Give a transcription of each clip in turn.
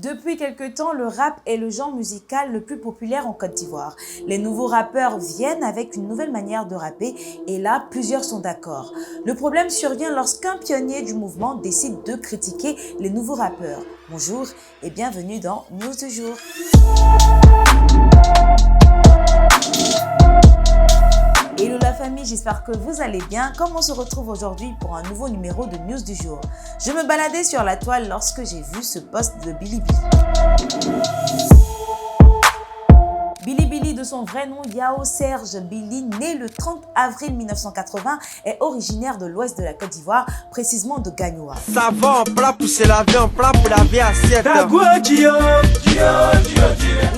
Depuis quelque temps, le rap est le genre musical le plus populaire en Côte d'Ivoire. Les nouveaux rappeurs viennent avec une nouvelle manière de rapper et là, plusieurs sont d'accord. Le problème survient lorsqu'un pionnier du mouvement décide de critiquer les nouveaux rappeurs. Bonjour et bienvenue dans News du jour. Hello la famille, j'espère que vous allez bien. Comme on se retrouve aujourd'hui pour un nouveau numéro de News du jour. Je me baladais sur la toile lorsque j'ai vu ce post de Bilibili. Bilibili, de son vrai nom Yao Serge Billy, né le 30 avril 1980, est originaire de l'ouest de la Côte d'Ivoire, précisément de Gagnoa. Ça va en plat pour se laver, en plat pour laver assiette.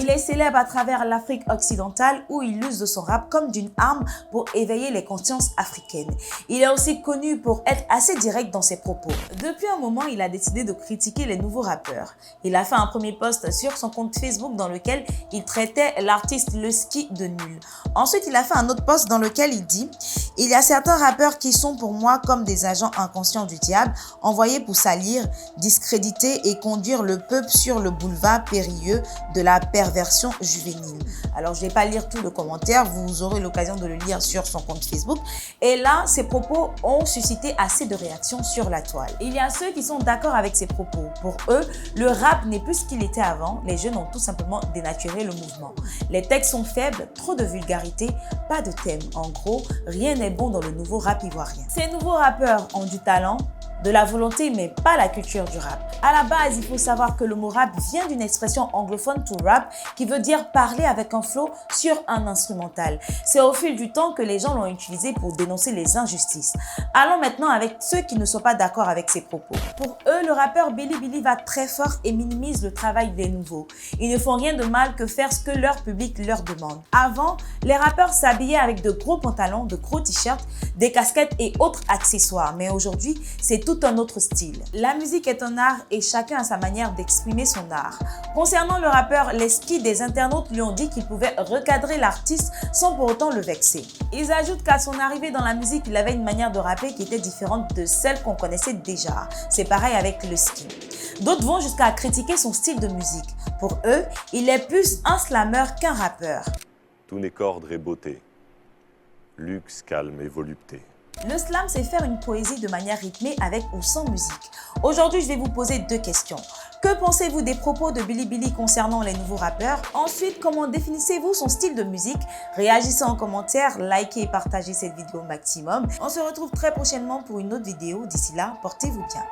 Il est célèbre à travers l'Afrique occidentale où il use de son rap comme d'une arme pour éveiller les consciences africaines. Il est aussi connu pour être assez direct dans ses propos. Depuis un moment, il a décidé de critiquer les nouveaux rappeurs. Il a fait un premier post sur son compte Facebook dans lequel il traitait l'artiste Leski de nul. Ensuite, il a fait un autre post dans lequel il dit « Il y a certains rappeurs qui sont pour moi comme des agents inconscients du diable, envoyés pour salir, discréditer et conduire le peuple sur le boulevard périlleux de la perversion juvénile. » Alors, je ne vais pas lire tout le commentaire, vous aurez l'occasion de le lire sur son compte Facebook. Et là, ses propos ont suscité assez de réactions sur la toile. Il y a ceux qui sont d'accord avec ses propos. Pour eux, le rap n'est plus ce qu'il était avant. Les jeunes ont tout simplement dénaturé le mouvement. Les textes sont faibles, trop de vulgarité, pas de thème. En gros, rien n'est bon dans le nouveau rap ivoirien. Ces nouveaux rappeurs ont du talent, de la volonté, mais pas la culture du rap. À la base, il faut savoir que le mot rap vient d'une expression anglophone to rap qui veut dire parler avec un flow sur un instrumental. C'est au fil du temps que les gens l'ont utilisé pour dénoncer les injustices. Allons maintenant avec ceux qui ne sont pas d'accord avec ces propos. Pour eux, le rappeur Bilibili va très fort et minimise le travail des nouveaux. Ils ne font rien de mal que faire ce que leur public leur demande. Avant, les rappeurs s'habillaient avec de gros pantalons, de gros t-shirts, des casquettes et autres accessoires. Mais aujourd'hui, c'est tout un autre style. La musique est un art et chacun a sa manière d'exprimer son art. Concernant le rappeur Leski, des internautes lui ont dit qu'il pouvait recadrer l'artiste sans pour autant le vexer. Ils ajoutent qu'à son arrivée dans la musique, il avait une manière de rapper qui était différente de celle qu'on connaissait déjà. C'est pareil avec Leski. D'autres vont jusqu'à critiquer son style de musique. Pour eux, il est plus un slammer qu'un rappeur. Tout n'est qu'ordre et beauté, luxe, calme et volupté. Le slam, c'est faire une poésie de manière rythmée avec ou sans musique. Aujourd'hui, je vais vous poser deux questions. Que pensez-vous des propos de Bilibili concernant les nouveaux rappeurs? Ensuite, comment définissez-vous son style de musique? Réagissez en commentaire, likez et partagez cette vidéo au maximum. On se retrouve très prochainement pour une autre vidéo. D'ici là, portez-vous bien.